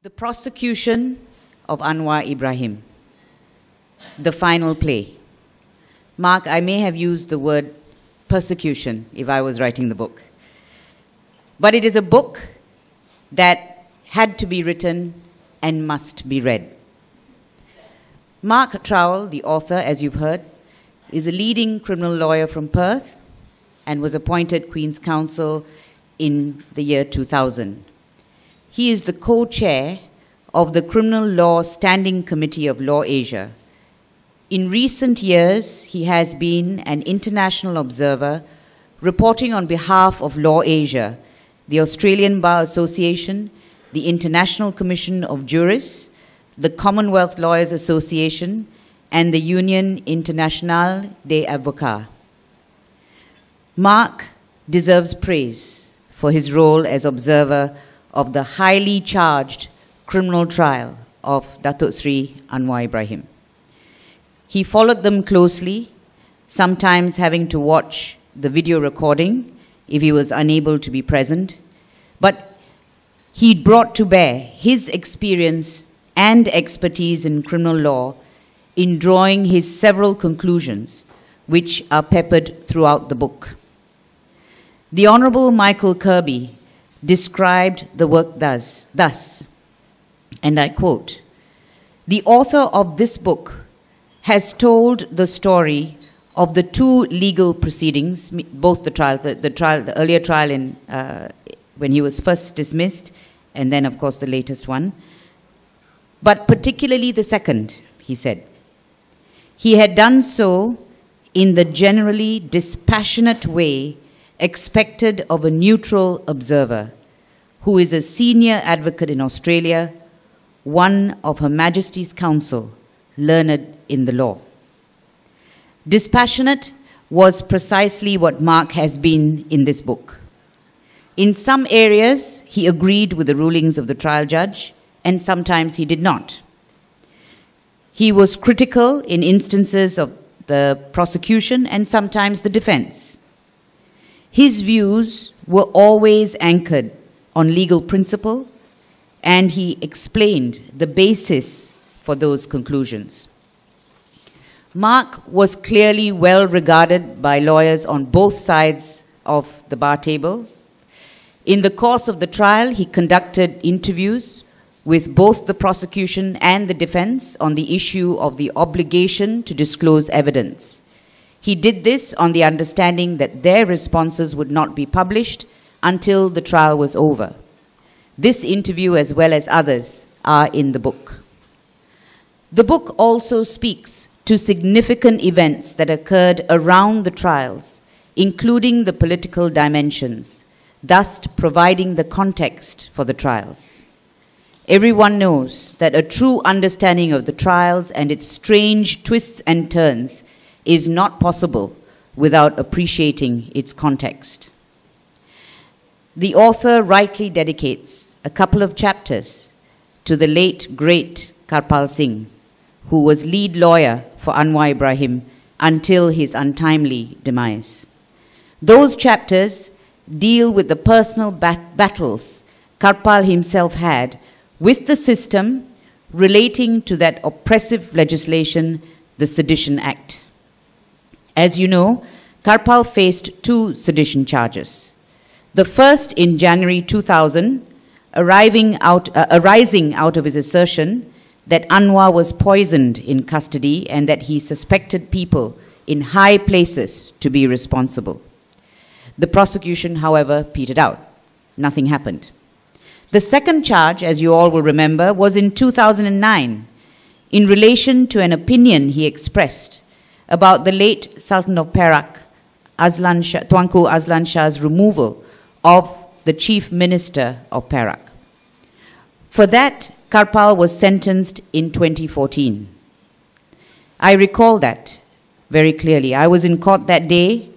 The Prosecution of Anwar Ibrahim, the final play. Mark, I may have used the word persecution if I was writing the book. But it is a book that had to be written and must be read. Mark Trowell, the author, as you've heard, is a leading criminal lawyer from Perth and was appointed Queen's Counsel in the year 2000. He is the co-chair of the Criminal Law Standing Committee of Law Asia. In recent years, he has been an international observer reporting on behalf of Law Asia, the Australian Bar Association, the International Commission of Jurists, the Commonwealth Lawyers Association, and the Union Internationale des Avocats. Mark deserves praise for his role as observer of the highly charged criminal trial of Datuk Sri Anwar Ibrahim. He followed them closely, sometimes having to watch the video recording if he was unable to be present, but he brought to bear his experience and expertise in criminal law in drawing his several conclusions, which are peppered throughout the book. The Honourable Michael Kirby described the work thus, and I quote, "The author of this book has told the story of the two legal proceedings, both the earlier trial in, when he was first dismissed, and then, of course, the latest one, but particularly the second," he said. He had done so in the generally dispassionate way expected of a neutral observer who is a senior advocate in Australia, one of Her Majesty's Counsel, learned in the law. Dispassionate was precisely what Mark has been in this book. In some areas, he agreed with the rulings of the trial judge, and sometimes he did not. He was critical in instances of the prosecution and sometimes the defense. His views were always anchored on legal principle, and he explained the basis for those conclusions. Mark was clearly well regarded by lawyers on both sides of the bar table. In the course of the trial, he conducted interviews with both the prosecution and the defense on the issue of the obligation to disclose evidence. He did this on the understanding that their responses would not be published until the trial was over. This interview, as well as others, are in the book. The book also speaks to significant events that occurred around the trials, including the political dimensions, thus providing the context for the trials. Everyone knows that a true understanding of the trials and its strange twists and turns is not possible without appreciating its context. The author rightly dedicates a couple of chapters to the late, great Karpal Singh, who was lead lawyer for Anwar Ibrahim until his untimely demise. Those chapters deal with the personal battles Karpal himself had with the system relating to that oppressive legislation, the Sedition Act. As you know, Karpal faced two sedition charges. The first in January 2000, arising out of his assertion that Anwar was poisoned in custody and that he suspected people in high places to be responsible. The prosecution, however, petered out. Nothing happened. The second charge, as you all will remember, was in 2009 in relation to an opinion he expressed about the late Sultan of Perak, Tuanku Azlan Shah's removal of the Chief Minister of Perak. For that, Karpal was sentenced in 2014. I recall that very clearly. I was in court that day,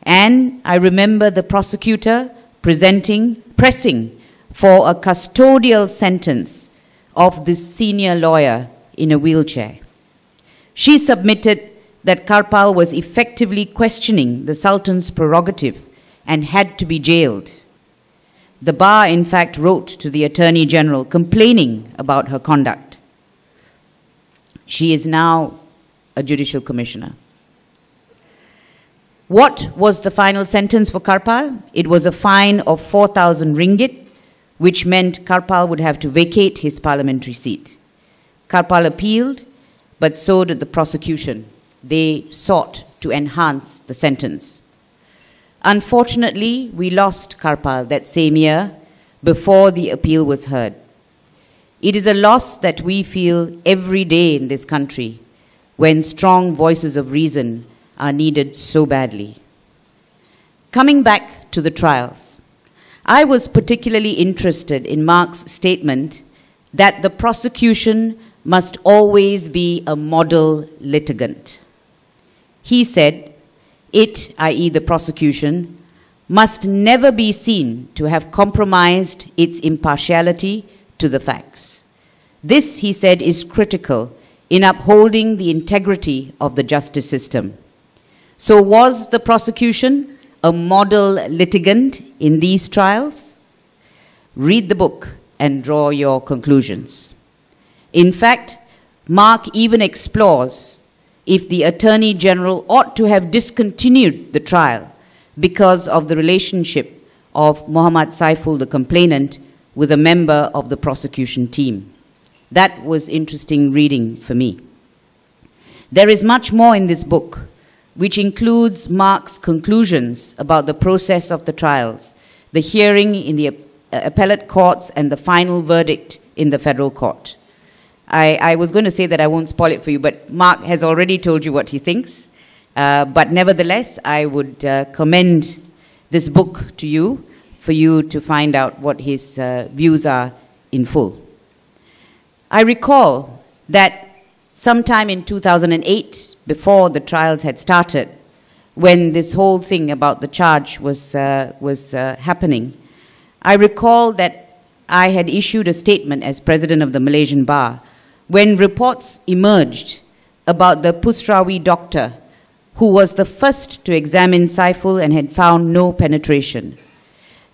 and I remember the prosecutor pressing for a custodial sentence of this senior lawyer in a wheelchair. She submitted that Karpal was effectively questioning the Sultan's prerogative and had to be jailed. The bar, in fact, wrote to the Attorney General complaining about her conduct. She is now a judicial commissioner. What was the final sentence for Karpal? It was a fine of 4,000 ringgit, which meant Karpal would have to vacate his parliamentary seat. Karpal appealed, but so did the prosecution. They sought to enhance the sentence. Unfortunately, we lost Karpal that same year before the appeal was heard. It is a loss that we feel every day in this country when strong voices of reason are needed so badly. Coming back to the trials, I was particularly interested in Mark's statement that the prosecution must always be a model litigant. He said it, i.e. the prosecution, must never be seen to have compromised its impartiality to the facts. This, he said, is critical in upholding the integrity of the justice system. So was the prosecution a model litigant in these trials? Read the book and draw your conclusions. In fact, Mark even explores if the Attorney General ought to have discontinued the trial because of the relationship of Muhammad Saiful, the complainant, with a member of the prosecution team. That was interesting reading for me. There is much more in this book, which includes Mark's conclusions about the process of the trials, the hearing in the appellate courts, and the final verdict in the federal court. I was going to say that I won't spoil it for you, but Mark has already told you what he thinks. But nevertheless, I would commend this book to you for you to find out what his views are in full. I recall that sometime in 2008, before the trials had started, when this whole thing about the charge was happening, I recall that I had issued a statement as president of the Malaysian Bar when reports emerged about the Pusrawi doctor who was the first to examine Saiful and had found no penetration.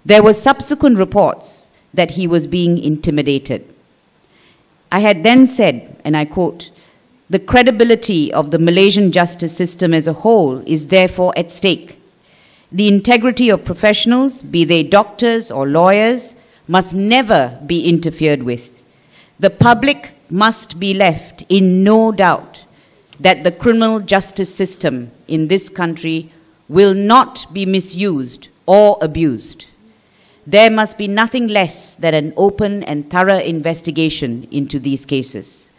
There were subsequent reports that he was being intimidated. I had then said, and I quote, "The credibility of the Malaysian justice system as a whole is therefore at stake. The integrity of professionals, be they doctors or lawyers, must never be interfered with. The public must be left in no doubt that the criminal justice system in this country will not be misused or abused. There must be nothing less than an open and thorough investigation into these cases.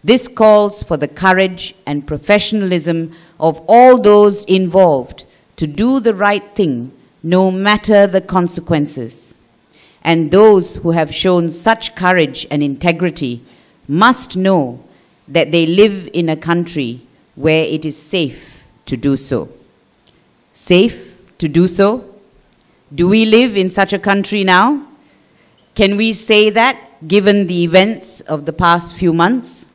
This calls for the courage and professionalism of all those involved to do the right thing, no matter the consequences. And those who have shown such courage and integrity must know that they live in a country where it is safe to do so." Safe to do so? Do we live in such a country now? Can we say that, given the events of the past few months?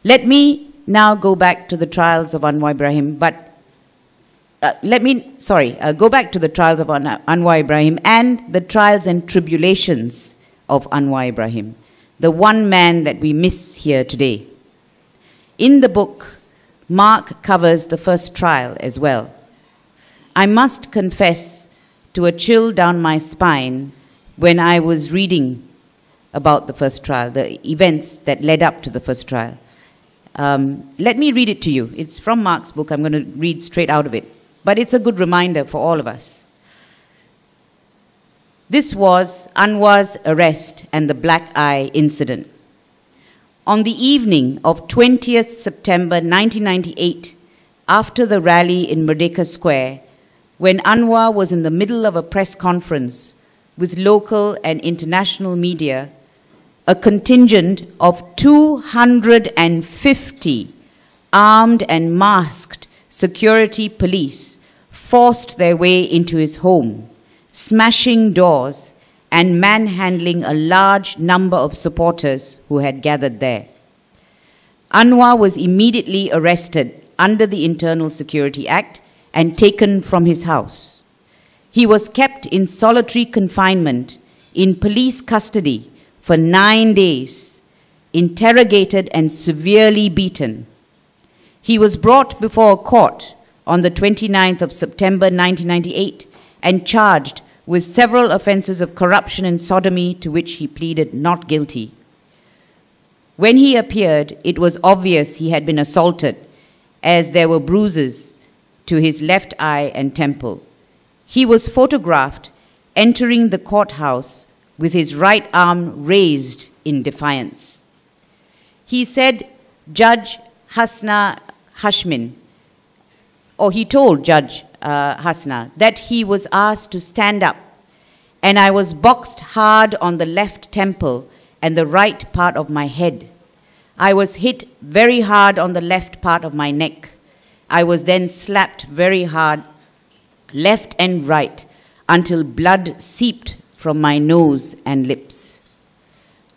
Let me now go back to the trials of Anwar Ibrahim, but go back to the trials of Anwar Ibrahim and the trials and tribulations of Anwar Ibrahim, the one man that we miss here today. In the book, Mark covers the first trial as well. I must confess to a chill down my spine when I was reading about the first trial, the events that led up to the first trial. Let me read it to you. It's from Mark's book. I'm going to read straight out of it. But it's a good reminder for all of us. This was Anwar's arrest and the black eye incident. On the evening of 20th September 1998, after the rally in Merdeka Square, when Anwar was in the middle of a press conference with local and international media, a contingent of 250 armed and masked security police forced their way into his home, smashing doors and manhandling a large number of supporters who had gathered there. Anwar was immediately arrested under the Internal Security Act and taken from his house. He was kept in solitary confinement in police custody for 9 days, interrogated and severely beaten. He was brought before a court on the 29th of September 1998 and charged with several offenses of corruption and sodomy, to which he pleaded not guilty. When he appeared, it was obvious he had been assaulted, as there were bruises to his left eye and temple. He was photographed entering the courthouse with his right arm raised in defiance. He said Judge Hasna Hashmin, or he told Judge Hasna that he was asked to stand up, and I was boxed hard on the left temple and the right part of my head. I was hit very hard on the left part of my neck. I was then slapped very hard, left and right, until blood seeped from my nose and lips.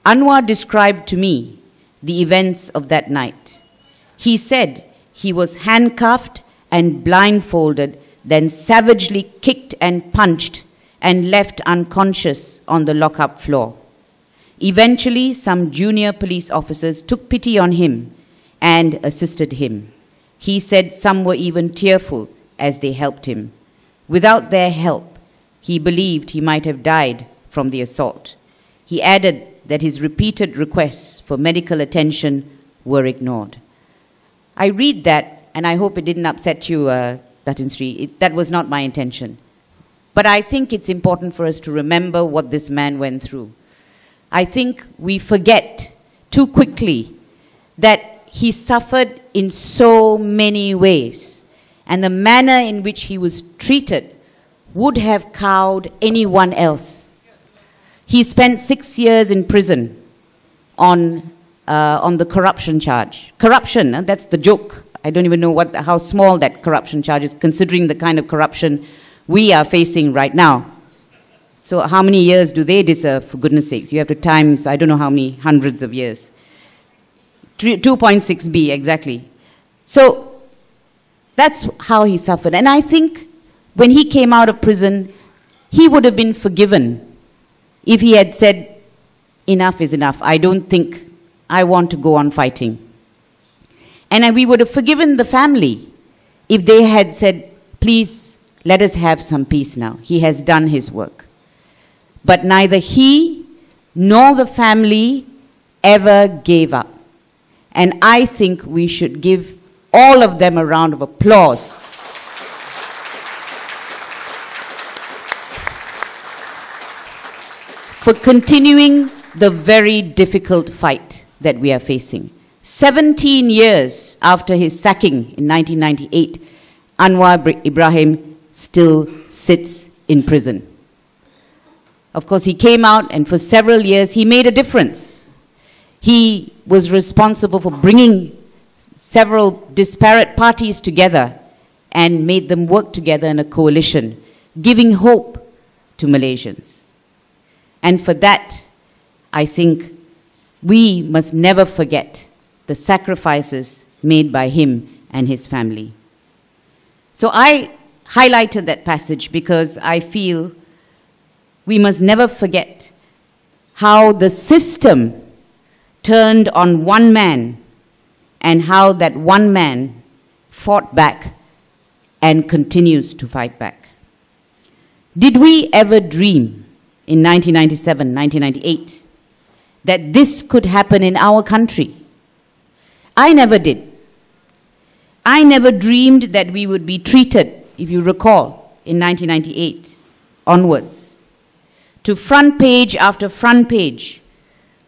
Anwar described to me the events of that night. He said he was handcuffed and blindfolded, then savagely kicked and punched and left unconscious on the lockup floor. Eventually, some junior police officers took pity on him and assisted him. He said some were even tearful as they helped him. Without their help, he believed he might have died from the assault. He added that his repeated requests for medical attention were ignored. I read that, and I hope it didn't upset you, Datin Sri. That was not my intention. But I think it's important for us to remember what this man went through. I think we forget too quickly that he suffered in so many ways, and the manner in which he was treated would have cowed anyone else. He spent 6 years in prison on the corruption charge. Corruption, that's the joke. I don't even know how small that corruption charge is, considering the kind of corruption we are facing right now. So how many years do they deserve, for goodness sakes? You have to times, I don't know how many hundreds of years. 2.6B, exactly. So that's how he suffered. And I think when he came out of prison, he would have been forgiven if he had said, enough is enough. I don't think I want to go on fighting. And we would have forgiven the family if they had said, please, let us have some peace now. He has done his work. But neither he nor the family ever gave up. And I think we should give all of them a round of applause for continuing the very difficult fight that we are facing. 17 years after his sacking in 1998, Anwar Ibrahim still sits in prison. Of course, he came out, and for several years, he made a difference. He was responsible for bringing several disparate parties together and made them work together in a coalition, giving hope to Malaysians. And for that, I think we must never forget the sacrifices made by him and his family. So I highlighted that passage because I feel we must never forget how the system turned on one man and how that one man fought back and continues to fight back. Did we ever dream in 1997, 1998, that this could happen in our country? I never did. I never dreamed that we would be treated, if you recall, in 1998 onwards, to front page after front page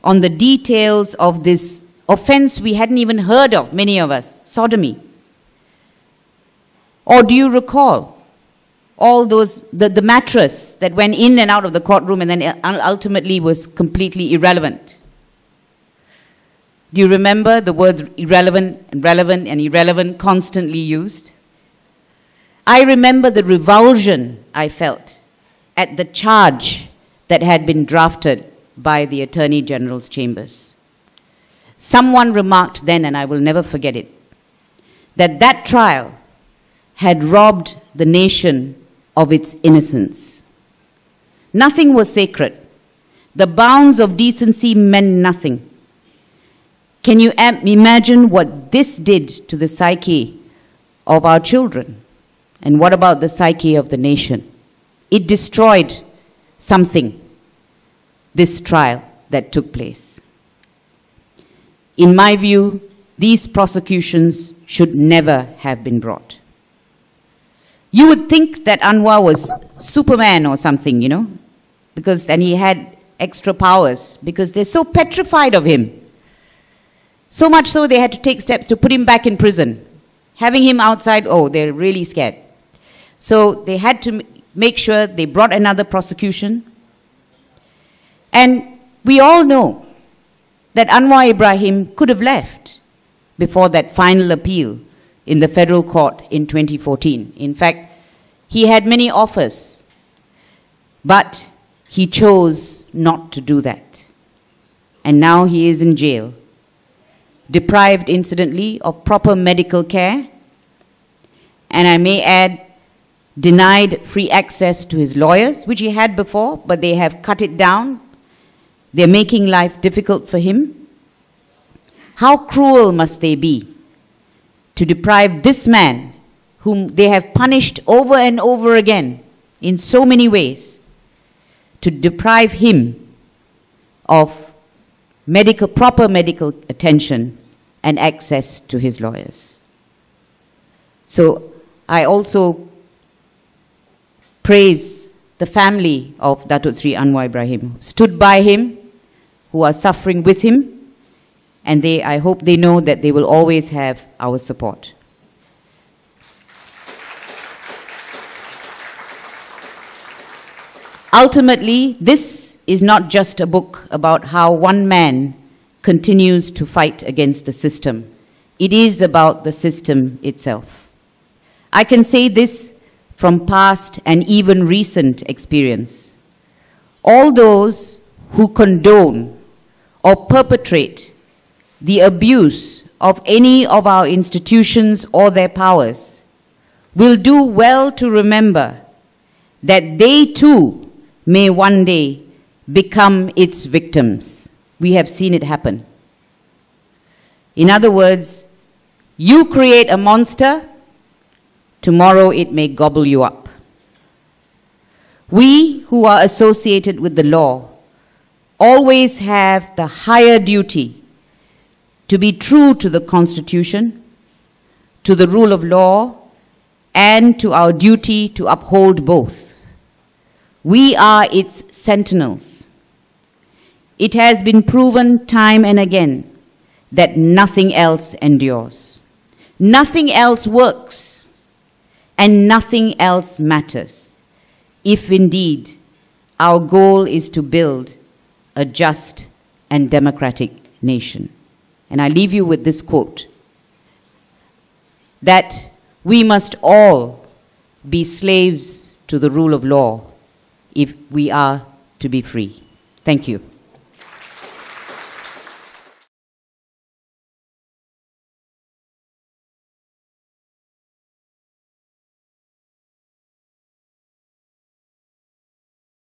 on the details of this offense we hadn't even heard of, many of us, sodomy. Or do you recall all those, the mattress that went in and out of the courtroom and then ultimately was completely irrelevant? Do you remember the words irrelevant and relevant and irrelevant constantly used? I remember the revulsion I felt at the charge that had been drafted by the Attorney General's chambers. Someone remarked then, and I will never forget it, that that trial had robbed the nation of its innocence. Nothing was sacred. The bounds of decency meant nothing. Can you imagine what this did to the psyche of our children? And what about the psyche of the nation? It destroyed something, this trial that took place. In my view, these prosecutions should never have been brought. You would think that Anwar was Superman or something, you know, because then he had extra powers, because they're so petrified of him. So much so they had to take steps to put him back in prison. Having him outside, oh, they're really scared. So they had to make sure they brought another prosecution. And we all know that Anwar Ibrahim could have left before that final appeal in the federal court in 2014. In fact, he had many offers, but he chose not to do that. And now he is in jail, deprived, incidentally, of proper medical care, and I may add, denied free access to his lawyers, which he had before, but they have cut it down. They're making life difficult for him. How cruel must they be to deprive this man, whom they have punished over and over again in so many ways, to deprive him of proper medical attention and access to his lawyers. So I also praise the family of Datuk Sri Anwar Ibrahim, who stood by him, who are suffering with him, and I hope they know that they will always have our support. Ultimately, this is not just a book about how one man continues to fight against the system. It is about the system itself. I can say this from past and even recent experience. All those who condone or perpetrate the abuse of any of our institutions or their powers will do well to remember that they too may one day become its victims. We have seen it happen. In other words, you create a monster, tomorrow it may gobble you up. We who are associated with the law always have the higher duty to be true to the Constitution, to the rule of law, and to our duty to uphold both. We are its sentinels. It has been proven time and again that nothing else endures. Nothing else works, and nothing else matters, if indeed our goal is to build a just and democratic nation. And I leave you with this quote, that we must all be slaves to the rule of law if we are to be free. Thank you.